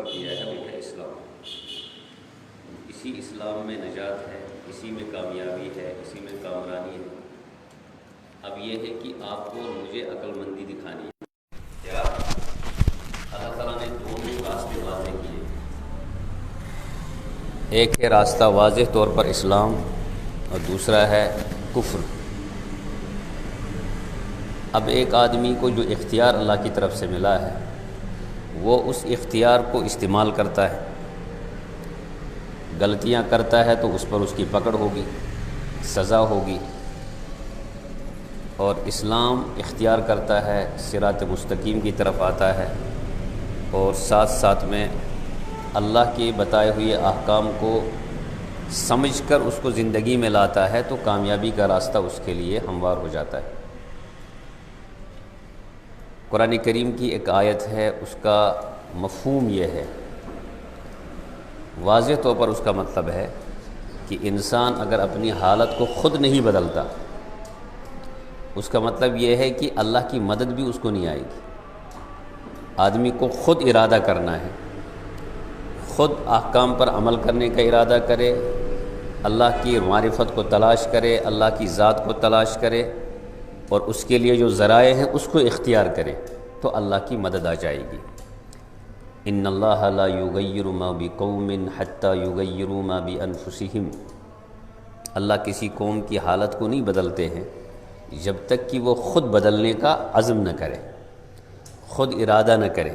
کیا ہے وہ ہے اسلام۔ اسی اسلام میں نجات ہے، اسی میں کامیابی ہے، اسی میں کامرانی ہے۔ اب یہ ہے کہ آپ کو مجھے عقل مندی دکھانی ہے۔ کیا اللہ تعالیٰ نے دونوں راستے واضح کیے، ایک ہے راستہ واضح طور پر اسلام اور دوسرا ہے کفر۔ اب ایک آدمی کو جو اختیار اللہ کی طرف سے ملا ہے وہ اس اختیار کو استعمال کرتا ہے، غلطیاں کرتا ہے تو اس پر اس کی پکڑ ہوگی، سزا ہوگی، اور اسلام اختیار کرتا ہے، صراط مستقیم کی طرف آتا ہے اور ساتھ ساتھ میں اللہ کے بتائے ہوئے احکام کو سمجھ کر اس کو زندگی میں لاتا ہے تو کامیابی کا راستہ اس کے لیے ہموار ہو جاتا ہے۔ قرآن کریم کی ایک آیت ہے، اس کا مفہوم یہ ہے، واضح طور پر اس کا مطلب ہے کہ انسان اگر اپنی حالت کو خود نہیں بدلتا، اس کا مطلب یہ ہے کہ اللہ کی مدد بھی اس کو نہیں آئے گی۔ آدمی کو خود ارادہ کرنا ہے، خود احکام پر عمل کرنے کا ارادہ کرے، اللہ کی معرفت کو تلاش کرے، اللہ کی ذات کو تلاش کرے اور اس کے لیے جو ذرائع ہیں اس کو اختیار کرے تو اللہ کی مدد آ جائے گی۔ ان اللہ لا یغیر ما بقوم حتی یغیروا ما بانفسہم، اللہ کسی قوم کی حالت کو نہیں بدلتے ہیں جب تک کہ وہ خود بدلنے کا عزم نہ کرے، خود ارادہ نہ کرے۔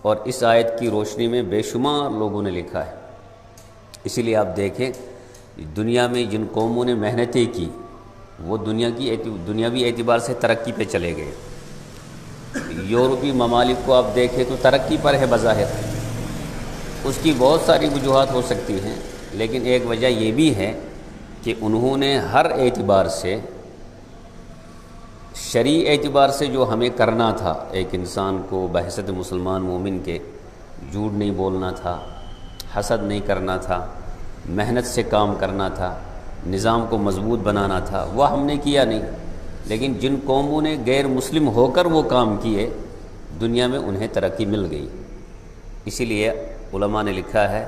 اور اس آیت کی روشنی میں بے شمار لوگوں نے لکھا ہے، اسی لیے آپ دیکھیں دنیا میں جن قوموں نے محنتیں کی وہ دنیاوی اعتبار سے ترقی پہ چلے گئے۔ یورپی ممالک کو آپ دیکھیں تو ترقی پر ہے بظاہر، اس کی بہت ساری وجوہات ہو سکتی ہیں، لیکن ایک وجہ یہ بھی ہے کہ انہوں نے ہر اعتبار سے، شرعی اعتبار سے جو ہمیں کرنا تھا ایک انسان کو بحیثیت مسلمان مومن کے، جھوٹ نہیں بولنا تھا، حسد نہیں کرنا تھا، محنت سے کام کرنا تھا، نظام کو مضبوط بنانا تھا، وہ ہم نے کیا نہیں۔ لیکن جن قوموں نے غیر مسلم ہو کر وہ کام کیے، دنیا میں انہیں ترقی مل گئی۔ اسی لیے علماء نے لکھا ہے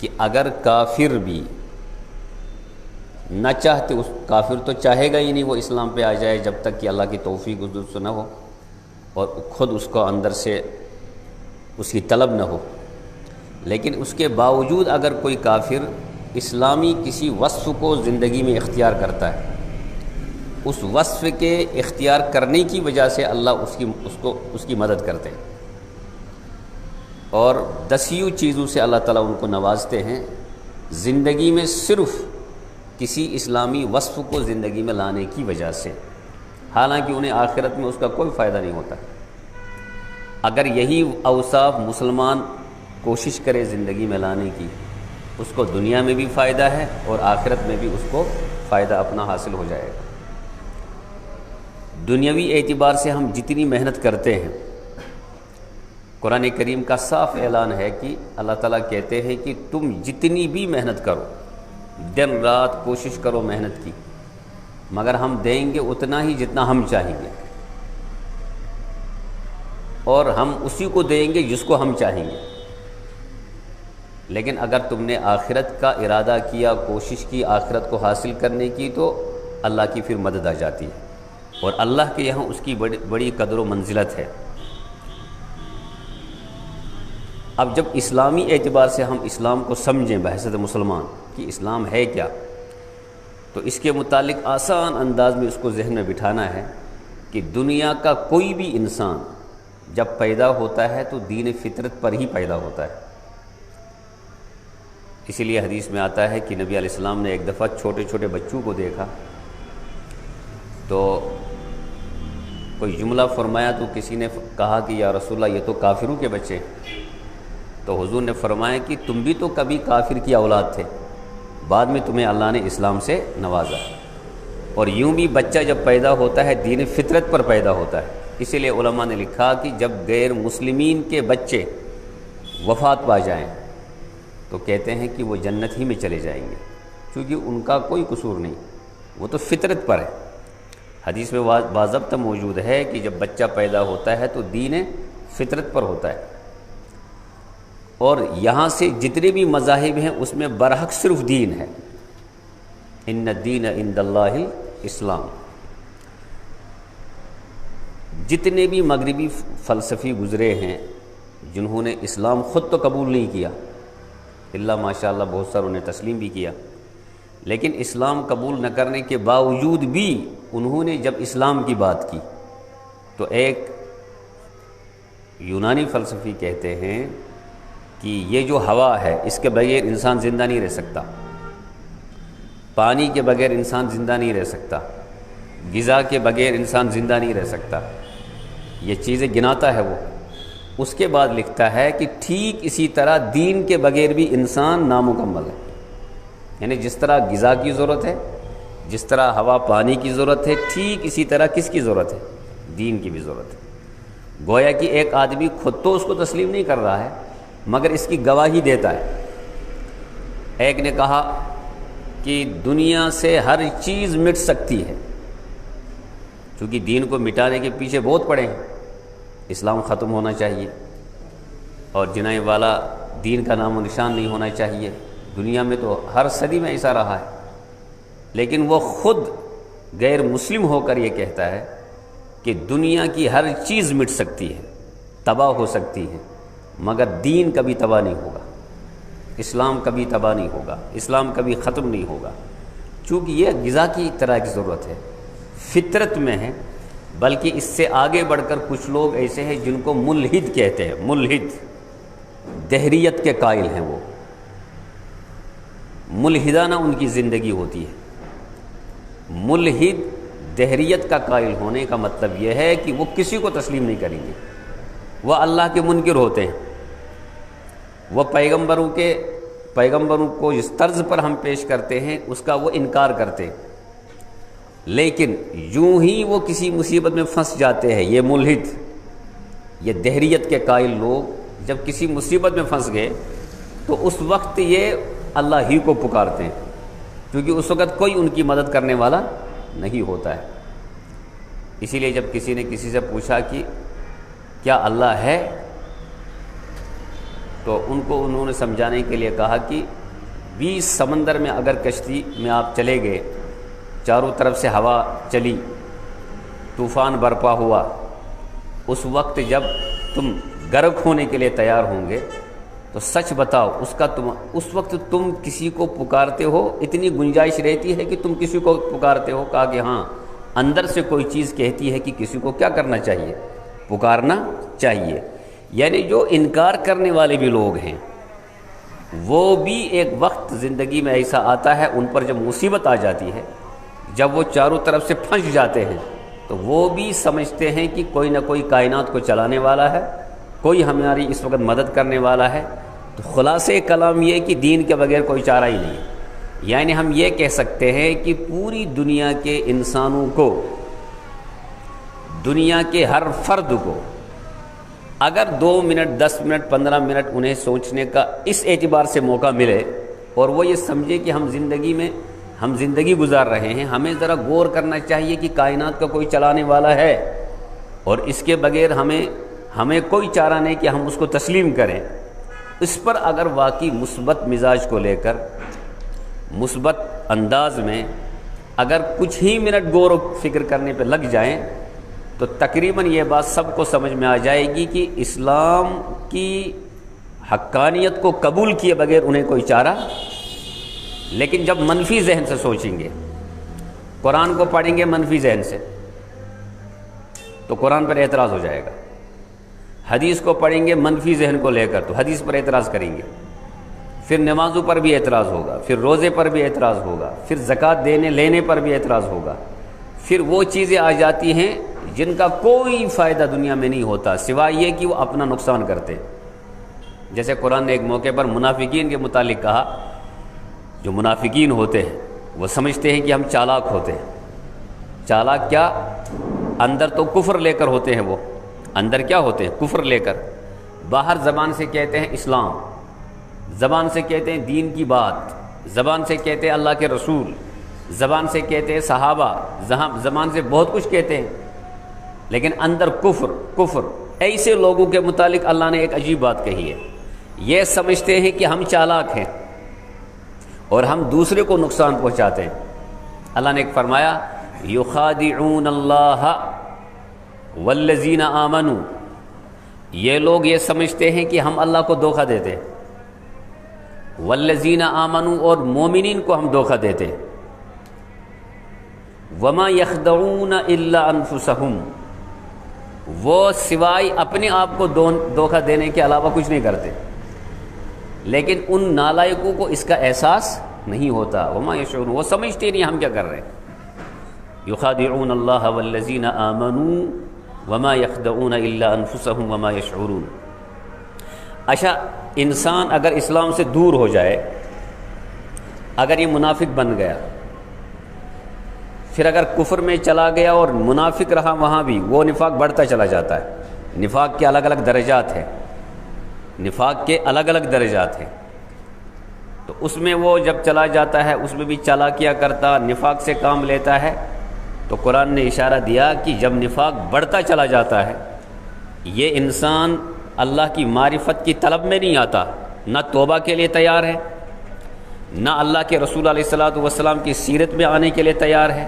کہ اگر کافر بھی نہ چاہتے، اس کافر تو چاہے گا ہی نہیں وہ اسلام پہ آ جائے جب تک کہ اللہ کی توفیق اس سے نہ ہو اور خود اس کو اندر سے اس کی طلب نہ ہو، لیکن اس کے باوجود اگر کوئی کافر اسلامی کسی وصف کو زندگی میں اختیار کرتا ہے، اس وصف کے اختیار کرنے کی وجہ سے اللہ اس کی مدد کرتے ہیں اور دسیوں چیزوں سے اللہ تعالیٰ ان کو نوازتے ہیں، زندگی میں صرف کسی اسلامی وصف کو زندگی میں لانے کی وجہ سے، حالانکہ انہیں آخرت میں اس کا کوئی فائدہ نہیں ہوتا۔ اگر یہی اوصاف مسلمان کوشش کرے زندگی میں لانے کی، اس کو دنیا میں بھی فائدہ ہے اور آخرت میں بھی اس کو فائدہ اپنا حاصل ہو جائے گا۔ دنیاوی اعتبار سے ہم جتنی محنت کرتے ہیں، قرآن کریم کا صاف اعلان ہے کہ اللہ تعالیٰ کہتے ہیں کہ تم جتنی بھی محنت کرو، دن رات کوشش کرو محنت کی، مگر ہم دیں گے اتنا ہی جتنا ہم چاہیں گے، اور ہم اسی کو دیں گے جس کو ہم چاہیں گے۔ لیکن اگر تم نے آخرت کا ارادہ کیا، کوشش کی آخرت کو حاصل کرنے کی، تو اللہ کی پھر مدد آ جاتی ہے اور اللہ کے یہاں اس کی بڑی قدر و منزلت ہے۔ اب جب اسلامی اعتبار سے ہم اسلام کو سمجھیں بحیثیت مسلمان کہ اسلام ہے کیا، تو اس کے متعلق آسان انداز میں اس کو ذہن میں بٹھانا ہے کہ دنیا کا کوئی بھی انسان جب پیدا ہوتا ہے تو دین فطرت پر ہی پیدا ہوتا ہے۔ اسی لیے حدیث میں آتا ہے کہ نبی علیہ السلام نے ایک دفعہ چھوٹے چھوٹے بچوں کو دیکھا تو کوئی جملہ فرمایا تو کسی نے کہا کہ یا رسول اللہ یہ تو کافروں کے بچے، تو حضور نے فرمایا کہ تم بھی تو کبھی کافر کی اولاد تھے، بعد میں تمہیں اللہ نے اسلام سے نوازا۔ اور یوں بھی بچہ جب پیدا ہوتا ہے دین فطرت پر پیدا ہوتا ہے۔ اسی لیے علماء نے لکھا کہ جب غیر مسلمین کے بچے وفات پا جائیں تو کہتے ہیں کہ وہ جنت ہی میں چلے جائیں گے، کیونکہ ان کا کوئی قصور نہیں، وہ تو فطرت پر ہے۔ حدیث میں باضابطہ موجود ہے کہ جب بچہ پیدا ہوتا ہے تو دین فطرت پر ہوتا ہے، اور یہاں سے جتنے بھی مذاہب ہیں اس میں برحق صرف دین ہے، ان الدین عند اللہ الاسلام۔ جتنے بھی مغربی فلسفی گزرے ہیں جنہوں نے اسلام خود تو قبول نہیں کیا، اللہ ماشاء اللہ بہت ساروں نے تسلیم بھی کیا، لیکن اسلام قبول نہ کرنے کے باوجود بھی انہوں نے جب اسلام کی بات کی تو ایک یونانی فلسفی کہتے ہیں کہ یہ جو ہوا ہے اس کے بغیر انسان زندہ نہیں رہ سکتا، پانی کے بغیر انسان زندہ نہیں رہ سکتا، غذا کے بغیر انسان زندہ نہیں رہ سکتا، یہ چیزیں گناتا ہے وہ۔ اس کے بعد لکھتا ہے کہ ٹھیک اسی طرح دین کے بغیر بھی انسان نامکمل ہے، یعنی جس طرح غذا کی ضرورت ہے، جس طرح ہوا پانی کی ضرورت ہے، ٹھیک اسی طرح کس کی ضرورت ہے؟ دین کی بھی ضرورت ہے۔ گویا کہ ایک آدمی خود تو اس کو تسلیم نہیں کر رہا ہے مگر اس کی گواہی دیتا ہے۔ ایک نے کہا کہ دنیا سے ہر چیز مٹ سکتی ہے، چونکہ دین کو مٹانے کے پیچھے بہت پڑے ہیں، اسلام ختم ہونا چاہیے اور جنائی والا دین کا نام و نشان نہیں ہونا چاہیے، دنیا میں تو ہر صدی میں ایسا رہا ہے، لیکن وہ خود غیر مسلم ہو کر یہ کہتا ہے کہ دنیا کی ہر چیز مٹ سکتی ہے، تباہ ہو سکتی ہے، مگر دین کبھی تباہ نہیں ہوگا، اسلام کبھی تباہ نہیں ہوگا، اسلام کبھی ختم نہیں ہوگا، چونکہ یہ غذا کی طرح کی ضرورت ہے، فطرت میں ہے۔ بلکہ اس سے آگے بڑھ کر کچھ لوگ ایسے ہیں جن کو ملحد کہتے ہیں، ملحد، دہریت کے قائل ہیں، وہ ملحدانہ ان کی زندگی ہوتی ہے۔ ملحد دہریت کا قائل ہونے کا مطلب یہ ہے کہ وہ کسی کو تسلیم نہیں کریں گے، وہ اللہ کے منکر ہوتے ہیں، وہ پیغمبروں کو جس طرز پر ہم پیش کرتے ہیں اس کا وہ انکار کرتے ہیں، لیکن یوں ہی وہ کسی مصیبت میں پھنس جاتے ہیں۔ یہ ملحد، یہ دہریت کے قائل لوگ جب کسی مصیبت میں پھنس گئے تو اس وقت یہ اللہ ہی کو پکارتے ہیں، کیونکہ اس وقت کوئی ان کی مدد کرنے والا نہیں ہوتا ہے۔ اسی لیے جب کسی نے کسی سے پوچھا کہ کیا اللہ ہے، تو انہوں نے سمجھانے کے لیے کہا کہ 20 سمندر میں اگر کشتی میں آپ چلے گئے، چاروں طرف سے ہوا چلی، طوفان برپا ہوا، اس وقت جب تم غرق ہونے کے لیے تیار ہوں گے تو سچ بتاؤ اس وقت تم کسی کو پکارتے ہو؟ اتنی گنجائش رہتی ہے کہ تم کسی کو پکارتے ہو؟ کہا کہ ہاں، اندر سے کوئی چیز کہتی ہے کہ کسی کو کیا کرنا چاہیے؟ پکارنا چاہیے۔ یعنی جو انکار کرنے والے بھی لوگ ہیں وہ بھی ایک وقت زندگی میں ایسا آتا ہے ان پر جب مصیبت آ جاتی ہے، جب وہ چاروں طرف سے پھنس جاتے ہیں تو وہ بھی سمجھتے ہیں کہ کوئی نہ کوئی کائنات کو چلانے والا ہے، کوئی ہماری اس وقت مدد کرنے والا ہے۔ تو خلاصے کلام یہ کہ دین کے بغیر کوئی چارہ ہی نہیں ہے۔ یعنی ہم یہ کہہ سکتے ہیں کہ پوری دنیا کے انسانوں کو، دنیا کے ہر فرد کو اگر 2 منٹ 10 منٹ 15 منٹ انہیں سوچنے کا اس اعتبار سے موقع ملے اور وہ یہ سمجھے کہ ہم زندگی گزار رہے ہیں، ہمیں ذرا غور کرنا چاہیے کہ کائنات کا کوئی چلانے والا ہے اور اس کے بغیر ہمیں کوئی چارہ نہیں کہ ہم اس کو تسلیم کریں، اس پر اگر واقعی مثبت مزاج کو لے کر مثبت انداز میں اگر کچھ ہی منٹ غور و فکر کرنے پہ لگ جائیں تو تقریباً یہ بات سب کو سمجھ میں آ جائے گی کہ اسلام کی حقانیت کو قبول کیے بغیر انہیں کوئی چارہ۔ لیکن جب منفی ذہن سے سوچیں گے، قرآن کو پڑھیں گے منفی ذہن سے تو قرآن پر اعتراض ہو جائے گا، حدیث کو پڑھیں گے منفی ذہن کو لے کر تو حدیث پر اعتراض کریں گے، پھر نمازوں پر بھی اعتراض ہوگا، پھر روزے پر بھی اعتراض ہوگا، پھر زکوٰۃ دینے لینے پر بھی اعتراض ہوگا، پھر وہ چیزیں آ جاتی ہیں جن کا کوئی فائدہ دنیا میں نہیں ہوتا سوائے یہ کہ وہ اپنا نقصان کرتے۔ جیسے قرآن نے ایک موقع پر منافقین کے متعلق کہا، جو منافقین ہوتے ہیں وہ سمجھتے ہیں کہ ہم چالاک ہوتے ہیں۔ چالاک کیا؟ اندر تو کفر لے کر ہوتے ہیں، وہ اندر کیا ہوتے ہیں؟ کفر لے کر، باہر زبان سے کہتے ہیں اسلام، زبان سے کہتے ہیں دین کی بات، زبان سے کہتے ہیں اللہ کے رسول، زبان سے کہتے ہیں صحابہ، زبان سے بہت کچھ کہتے ہیں، لیکن اندر کفر۔ ایسے لوگوں کے متعلق اللہ نے ایک عجیب بات کہی ہے یہ سمجھتے ہیں کہ ہم چالاک ہیں اور ہم دوسرے کو نقصان پہنچاتے ہیں۔ اللہ نے ایک فرمایا یخادعون اللہ والذین آمنوا، یہ لوگ یہ سمجھتے ہیں کہ ہم اللہ کو دھوکہ دیتے ہیں، والذین آمنوا، اور مومنین کو ہم دھوکہ دیتے ہیں، وما یخدعون الا انفسہم، وہ سوائے اپنے آپ کو دھوکہ دینے کے علاوہ کچھ نہیں کرتے، لیکن ان نالائقوں کو اس کا احساس نہیں ہوتا۔ وما یشعرون، وہ سمجھتے نہیں ہم کیا کر رہے ہیں۔ یخادعون اللہ والذین آمنوا وما یخدعون الا انفسہم وما یشعرون۔ اچھا، انسان اگر اسلام سے دور ہو جائے، اگر یہ منافق بن گیا، پھر اگر کفر میں چلا گیا اور منافق رہا وہاں بھی، وہ نفاق بڑھتا چلا جاتا ہے۔ نفاق کے الگ الگ درجات ہیں، نفاق کے الگ الگ درجات ہیں، تو اس میں وہ جب چلا جاتا ہے اس میں بھی چالاکیاں کرتا، نفاق سے کام لیتا ہے، تو قرآن نے اشارہ دیا کہ جب نفاق بڑھتا چلا جاتا ہے، یہ انسان اللہ کی معرفت کی طلب میں نہیں آتا، نہ توبہ کے لیے تیار ہے، نہ اللہ کے رسول علیہ الصلوۃ والسلام کی سیرت میں آنے کے لیے تیار ہے،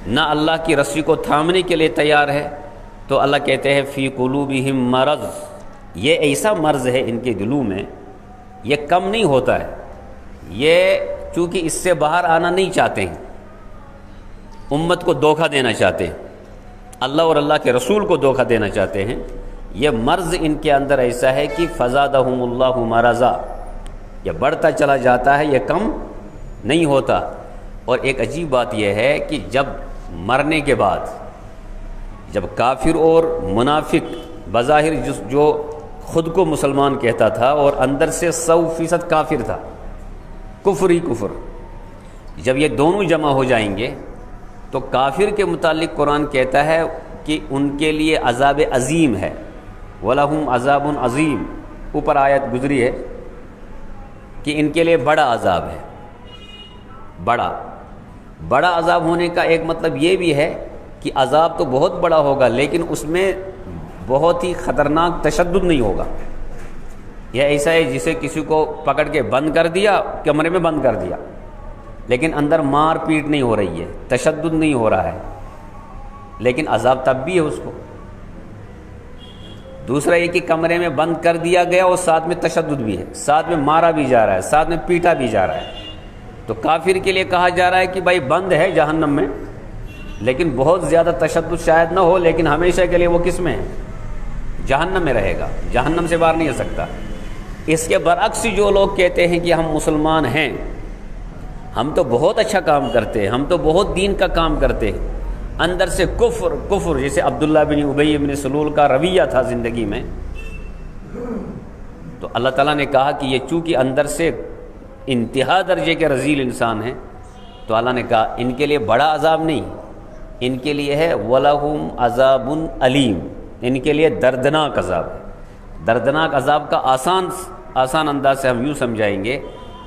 نہ اللہ کی رسی کو تھامنے کے لیے تیار ہے، تو اللہ کہتے ہیں فی قلوبہم مرض، یہ ایسا مرض ہے ان کے دلوں میں، یہ کم نہیں ہوتا ہے، یہ چونکہ اس سے باہر آنا نہیں چاہتے ہیں، امت کو دھوکہ دینا چاہتے ہیں، اللہ اور اللہ کے رسول کو دھوکہ دینا چاہتے ہیں، یہ مرض ان کے اندر ایسا ہے کہ فزادہم اللہ مرضا، یہ بڑھتا چلا جاتا ہے، یہ کم نہیں ہوتا۔ اور ایک عجیب بات یہ ہے کہ جب مرنے کے بعد، جب کافر اور منافق بظاہر جو خود کو مسلمان کہتا تھا اور اندر سے 100% کافر تھا، کفر ہی کفر، جب یہ دونوں جمع ہو جائیں گے تو کافر کے متعلق قرآن کہتا ہے کہ ان کے لیے عذاب عظیم ہے، وَلَهُمْ عَذَابٌ عَظِيمٌ، اوپر آیت گزری ہے کہ ان کے لیے بڑا عذاب ہے۔ بڑا عذاب ہونے کا ایک مطلب یہ بھی ہے کہ عذاب تو بہت بڑا ہوگا، لیکن اس میں بہت ہی خطرناک تشدد نہیں ہوگا۔ یہ ایسا ہے جسے کسی کو پکڑ کے بند کر دیا، کمرے میں بند کر دیا، لیکن اندر مار پیٹ نہیں ہو رہی ہے، تشدد نہیں ہو رہا ہے، لیکن عذاب تب بھی ہے اس کو۔ دوسرا یہ کہ کمرے میں بند کر دیا گیا اور ساتھ میں تشدد بھی ہے، ساتھ میں مارا بھی جا رہا ہے، ساتھ میں پیٹا بھی جا رہا ہے۔ تو کافر کے لیے کہا جا رہا ہے کہ بھائی بند ہے جہنم میں، لیکن بہت زیادہ تشدد شاید نہ ہو، لیکن ہمیشہ کے لیے وہ کس میں ہے؟ جہنم میں رہے گا، جہنم سے باہر نہیں آ سکتا۔ اس کے برعکس جو لوگ کہتے ہیں کہ ہم مسلمان ہیں، ہم تو بہت اچھا کام کرتے ہیں، ہم تو بہت دین کا کام کرتے ہیں، اندر سے کفر، جیسے عبداللہ بن ابی بن سلول کا رویہ تھا زندگی میں، تو اللہ تعالیٰ نے کہا کہ یہ چونکہ اندر سے انتہا درجے کے رذیل انسان ہیں، تو اللہ نے کہا ان کے لیے بڑا عذاب نہیں، ان کے لیے ہے وَلَهُمْ عَذَابٌ عَلِيمٌ، ان کے لیے دردناک عذاب ہے۔ دردناک عذاب کا آسان انداز سے ہم یوں سمجھائیں گے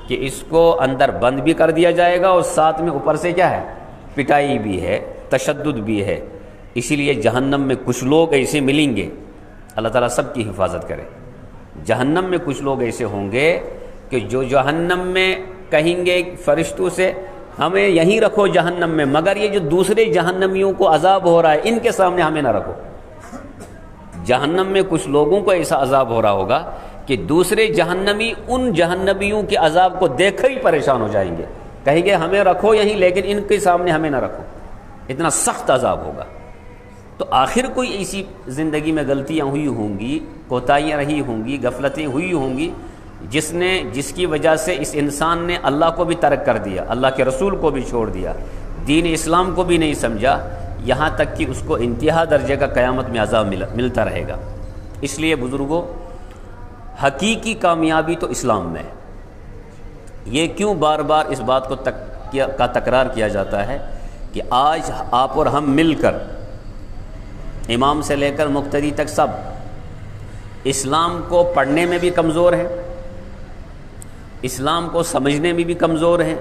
کہ اس کو اندر بند بھی کر دیا جائے گا اور ساتھ میں اوپر سے کیا ہے؟ پٹائی بھی ہے، تشدد بھی ہے۔ اسی لیے جہنم میں کچھ لوگ ایسے ملیں گے، اللہ تعالیٰ سب کی حفاظت کرے۔ جہنم میں کچھ لوگ ایسے ہوں گے کہ جو جہنم میں کہیں گے فرشتوں سے ہمیں یہیں رکھو جہنم میں، مگر یہ جو دوسرے جہنمیوں کو عذاب ہو رہا ہے ان کے سامنے ہمیں نہ رکھو۔ جہنم میں کچھ لوگوں کو ایسا عذاب ہو رہا ہوگا کہ دوسرے جہنمی ان جہنمیوں کے عذاب کو دیکھ کر ہی پریشان ہو جائیں گے، کہیں گے ہمیں رکھو یہیں لیکن ان کے سامنے ہمیں نہ رکھو، اتنا سخت عذاب ہوگا۔ تو آخر کوئی ایسی زندگی میں غلطیاں ہوئی ہوں گی، کوتاہیاں رہی ہوں گی، غفلتیں ہوئی ہوں گی، جس کی وجہ سے اس انسان نے اللہ کو بھی ترک کر دیا، اللہ کے رسول کو بھی چھوڑ دیا، دین اسلام کو بھی نہیں سمجھا، یہاں تک کہ اس کو انتہا درجے کا قیامت میں عذاب ملتا رہے گا۔ اس لیے بزرگوں، حقیقی کامیابی تو اسلام میں ہے۔ یہ کیوں بار بار اس بات کو تکرار کیا جاتا ہے کہ آج آپ اور ہم مل کر، امام سے لے کر مقتدی تک سب اسلام کو پڑھنے میں بھی کمزور ہیں، اسلام کو سمجھنے میں بھی کمزور ہیں،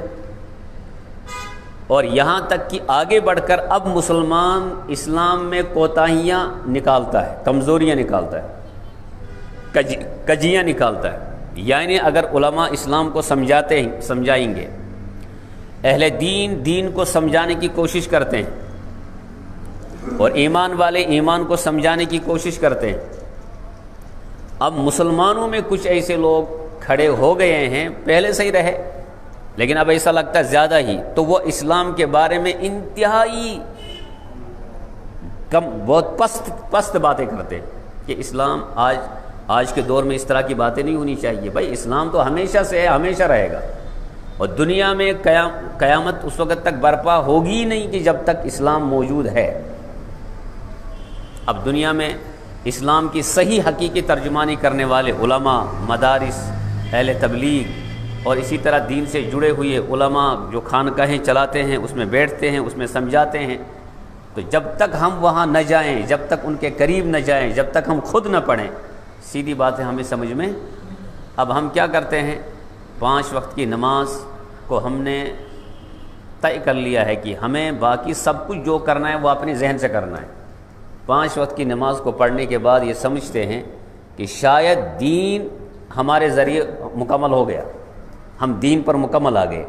اور یہاں تک کہ آگے بڑھ کر اب مسلمان اسلام میں کوتاہیاں نکالتا ہے، کمزوریاں نکالتا ہے، کجیاں نکالتا ہے۔ یعنی اگر علماء اسلام کو سمجھائیں گے، اہل دین کو سمجھانے کی کوشش کرتے ہیں، اور ایمان والے ایمان کو سمجھانے کی کوشش کرتے ہیں۔ اب مسلمانوں میں کچھ ایسے لوگ کھڑے ہو گئے ہیں، پہلے سے ہی رہے لیکن اب ایسا لگتا ہے زیادہ ہی، تو وہ اسلام کے بارے میں انتہائی بہت پست باتیں کرتے ہیں کہ اسلام آج کے دور میں اس طرح کی باتیں نہیں ہونی چاہیے۔ بھائی اسلام تو ہمیشہ سے ہے، ہمیشہ رہے گا، اور دنیا میں قیامت اس وقت تک برپا ہوگی ہی نہیں کہ جب تک اسلام موجود ہے۔ اب دنیا میں اسلام کی صحیح حقیقی ترجمانی کرنے والے علماء، مدارس، اہل تبلیغ اور اسی طرح دین سے جڑے ہوئے علماء جو خانقاہیں چلاتے ہیں، اس میں بیٹھتے ہیں، اس میں سمجھاتے ہیں، تو جب تک ہم وہاں نہ جائیں، جب تک ان کے قریب نہ جائیں، جب تک ہم خود نہ پڑھیں، سیدھی بات ہے ہمیں سمجھ میں۔ اب ہم کیا کرتے ہیں، 5 وقت کی نماز کو ہم نے طے کر لیا ہے کہ ہمیں باقی سب کچھ جو کرنا ہے وہ اپنے ذہن سے کرنا ہے۔ 5 وقت کی نماز کو پڑھنے کے بعد یہ سمجھتے ہیں کہ شاید دین ہمارے ذریعے مکمل ہو گیا، ہم دین پر مکمل آ گئے،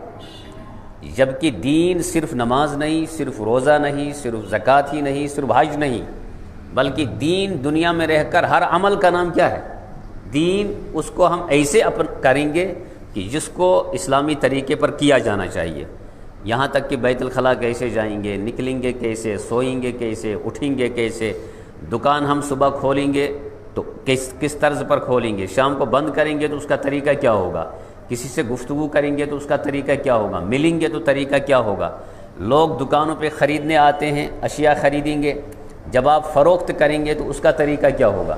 جبکہ دین صرف نماز نہیں، صرف روزہ نہیں، صرف زکوٰۃ ہی نہیں، صرف حج نہیں، بلکہ دین دنیا میں رہ کر ہر عمل کا نام کیا ہے؟ دین۔ اس کو ہم ایسے کریں گے کہ جس کو اسلامی طریقے پر کیا جانا چاہیے، یہاں تک کہ بیت الخلاء کیسے جائیں گے، نکلیں گے کیسے، سوئیں گے کیسے، اٹھیں گے کیسے، دکان ہم صبح کھولیں گے تو کس طرز پر کھولیں گے، شام کو بند کریں گے تو اس کا طریقہ کیا ہوگا، کسی سے گفتگو کریں گے تو اس کا طریقہ کیا ہوگا، ملیں گے تو طریقہ کیا ہوگا، لوگ دکانوں پہ خریدنے آتے ہیں، اشیاء خریدیں گے، جب آپ فروخت کریں گے تو اس کا طریقہ کیا ہوگا،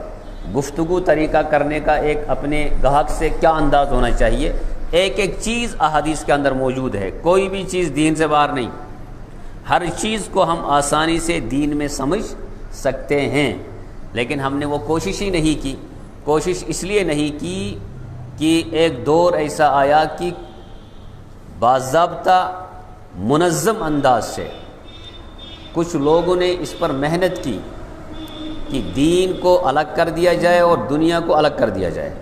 گفتگو طریقہ کرنے کا ایک اپنے گاہک سے کیا انداز ہونا چاہیے، ایک ایک چیز احادیث کے اندر موجود ہے، کوئی بھی چیز دین سے باہر نہیں، ہر چیز کو ہم آسانی سے دین میں سمجھ سکتے ہیں، لیکن ہم نے وہ کوشش ہی نہیں کی۔ کوشش اس لیے نہیں کی کہ ایک دور ایسا آیا کہ باضابطہ منظم انداز سے کچھ لوگوں نے اس پر محنت کی کہ دین کو الگ کر دیا جائے اور دنیا کو الگ کر دیا جائے۔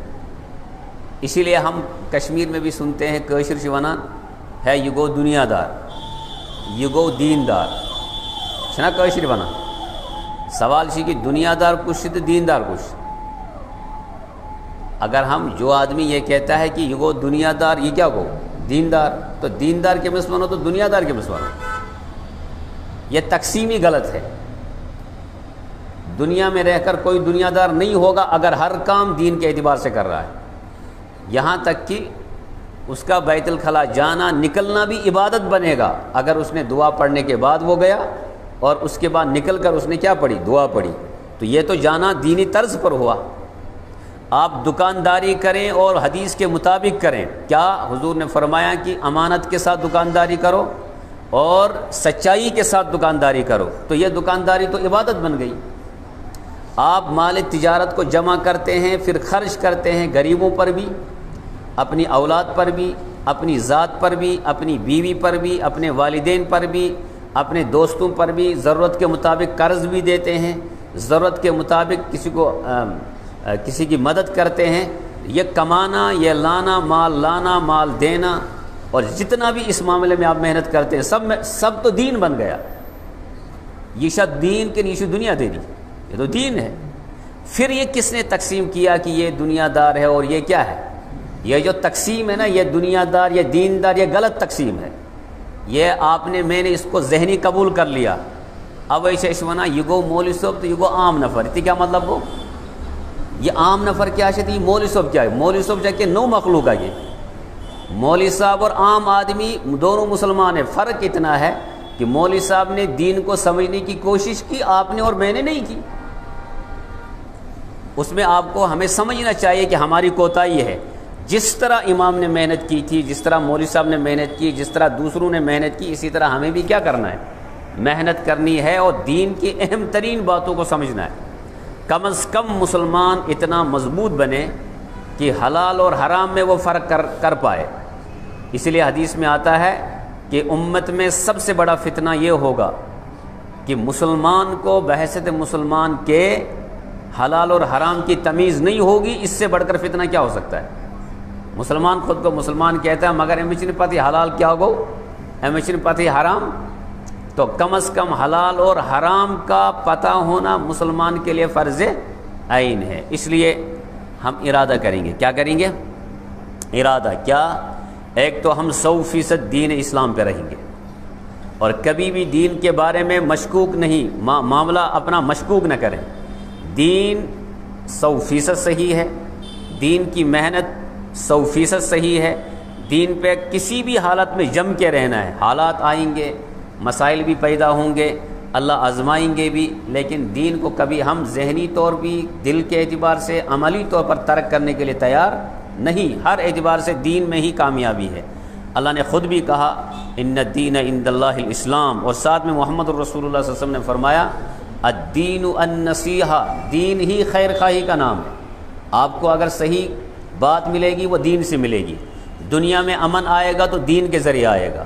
اسی لیے ہم کشمیر میں بھی سنتے ہیں کٲشِر چھِ وَنان ہے یہ گو دنیا دار، یہ گو دین دار، چھنا کٲشِر وَنان۔ سوال چھ کہ دنیا دار کُس چھُ تہٕ دین دار کُس چھُ۔ اگر ہم جو آدمی یہ کہتا ہے کہ یہ گو دنیا دار، یہ کیا گو دیندار، تو دیندار کے مس ونو تو دنیا دار کے مس ونو، یہ تقسیم ہی غلط ہے۔ دنیا میں رہ کر کوئی دنیا دار نہیں ہوگا اگر ہر کام دین کے اعتبار سے کر رہا ہے، یہاں تک کہ اس کا بیت الخلاء جانا نکلنا بھی عبادت بنے گا اگر اس نے دعا پڑھنے کے بعد وہ گیا اور اس کے بعد نکل کر اس نے کیا پڑھی، دعا پڑھی، تو یہ تو جانا دینی طرز پر ہوا۔ آپ دکانداری کریں اور حدیث کے مطابق کریں، کیا حضور نے فرمایا کہ امانت کے ساتھ دکانداری کرو اور سچائی کے ساتھ دکانداری کرو، تو یہ دکانداری تو عبادت بن گئی۔ آپ مال تجارت کو جمع کرتے ہیں، پھر خرچ کرتے ہیں غریبوں پر بھی، اپنی اولاد پر بھی، اپنی ذات پر بھی، اپنی بیوی پر بھی، اپنے والدین پر بھی، اپنے دوستوں پر بھی، ضرورت کے مطابق قرض بھی دیتے ہیں، ضرورت کے مطابق کسی کی مدد کرتے ہیں۔ یہ کمانا، یہ لانا، مال دینا اور جتنا بھی اس معاملے میں آپ محنت کرتے ہیں سب تو دین بن گیا۔ یہ شاید دین کے نیچے دنیا دے دی، یہ تو دین ہے۔ پھر یہ کس نے تقسیم کیا کہ یہ دنیا دار ہے اور یہ کیا ہے؟ یہ جو تقسیم ہے نا، یہ دنیا دار، یہ دین دار، یہ غلط تقسیم ہے۔ یہ میں نے اس کو ذہنی قبول کر لیا۔ اب ایسے ونا یہ گو مولوی صاحب تو یہ گو عام نفر، کیا مطلب ہو؟ یہ عام نفر کیا ہے؟ یہ مولوی صاحب کیا ہے؟ مولوی صاحب جا کے نو مخلوق ہے۔ یہ مولوی صاحب اور عام آدمی دونوں مسلمان ہیں، فرق اتنا ہے کہ مولوی صاحب نے دین کو سمجھنے کی کوشش کی، آپ نے اور میں نے نہیں کی۔ اس میں آپ کو ہمیں سمجھنا چاہیے کہ ہماری کوتاہی ہے۔ جس طرح امام نے محنت کی تھی، جس طرح مولوی صاحب نے محنت کی، جس طرح دوسروں نے محنت کی، اسی طرح ہمیں بھی کیا کرنا ہے؟ محنت کرنی ہے اور دین کی اہم ترین باتوں کو سمجھنا ہے۔ کم از کم مسلمان اتنا مضبوط بنے کہ حلال اور حرام میں وہ فرق کر پائے۔ اس لیے حدیث میں آتا ہے کہ امت میں سب سے بڑا فتنہ یہ ہوگا کہ مسلمان کو بحیثیت مسلمان کے حلال اور حرام کی تمیز نہیں ہوگی۔ اس سے بڑھ کر فتنہ کیا ہو سکتا ہے؟ مسلمان خود کو مسلمان کہتا ہے مگر امیچن پتی حلال کیا گو امیچن پتی حرام. تو کم از کم حلال اور حرام کا پتہ ہونا مسلمان کے لیے فرض عین ہے. اس لیے ہم ارادہ کریں گے. کیا کریں گے؟ ارادہ کیا؟ ایک تو ہم 100% دین اسلام پہ رہیں گے اور کبھی بھی دین کے بارے میں مشکوک نہیں، معاملہ اپنا مشکوک نہ کریں. دین 100% صحیح ہے، دین کی محنت 100% صحیح ہے، دین پہ کسی بھی حالت میں جم کے رہنا ہے. حالات آئیں گے، مسائل بھی پیدا ہوں گے، اللہ آزمائیں گے بھی، لیکن دین کو کبھی ہم ذہنی طور بھی دل کے اعتبار سے عملی طور پر ترک کرنے کے لیے تیار نہیں. ہر اعتبار سے دین میں ہی کامیابی ہے. اللہ نے خود بھی کہا ان الدین عند اللہ الاسلام، اور ساتھ میں محمد الرسول اللہ صلی اللہ علیہ وسلم نے فرمایا الدین النصیحہ، دین ہی خیر خواہی کا نام ہے. آپ کو اگر صحیح بات ملے گی وہ دین سے ملے گی. دنیا میں امن آئے گا تو دین کے ذریعے آئے گا،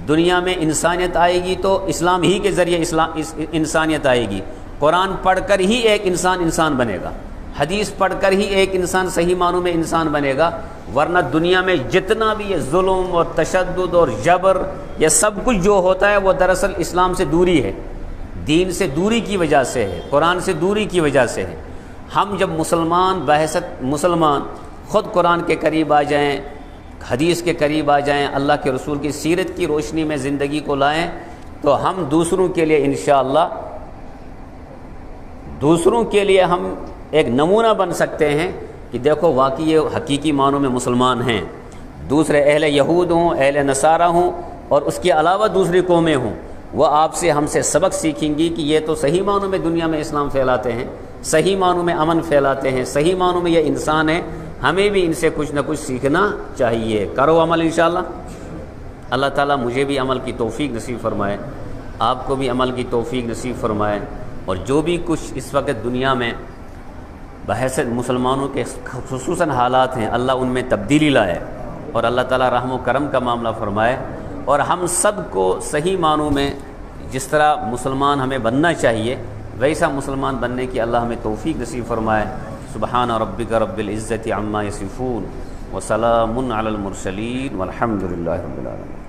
دنیا میں انسانیت آئے گی تو اسلام ہی کے ذریعے انسانیت آئے گی. قرآن پڑھ کر ہی ایک انسان بنے گا، حدیث پڑھ کر ہی ایک انسان صحیح معنوں میں انسان بنے گا. ورنہ دنیا میں جتنا بھی یہ ظلم اور تشدد اور جبر یہ سب کچھ جو ہوتا ہے وہ دراصل اسلام سے دوری ہے، دین سے دوری کی وجہ سے ہے، قرآن سے دوری کی وجہ سے ہے. ہم جب مسلمان خود قرآن کے قریب آ جائیں، حدیث کے قریب آ جائیں، اللہ کے رسول کی سیرت کی روشنی میں زندگی کو لائیں، تو ہم دوسروں کے لیے انشاءاللہ دوسروں کے لیے ہم ایک نمونہ بن سکتے ہیں کہ دیکھو واقعی یہ حقیقی معنوں میں مسلمان ہیں. دوسرے اہل یہود ہوں، اہل نصارہ ہوں اور اس کے علاوہ دوسری قومیں ہوں، وہ آپ سے ہم سے سبق سیکھیں گی کہ یہ تو صحیح معنوں میں دنیا میں اسلام پھیلاتے ہیں، صحیح معنوں میں امن پھیلاتے ہیں، صحیح معنوں میں یہ انسان ہیں. ہمیں بھی ان سے کچھ نہ کچھ سیکھنا چاہیے. کرو عمل انشاءاللہ. اللہ تعالیٰ مجھے بھی عمل کی توفیق نصیب فرمائے، آپ کو بھی عمل کی توفیق نصیب فرمائے، اور جو بھی کچھ اس وقت دنیا میں بحیثیت مسلمانوں کے خصوصاً حالات ہیں اللہ ان میں تبدیلی لائے، اور اللہ تعالیٰ رحم و کرم کا معاملہ فرمائے، اور ہم سب کو صحیح معنوں میں جس طرح مسلمان ہمیں بننا چاہیے ویسا مسلمان بننے کی اللہ ہمیں توفیق نصیب فرمائے. سبحان ربک رب العزت عما یصفون وسلام علی المرسلین والحمد للہ رب العالمین.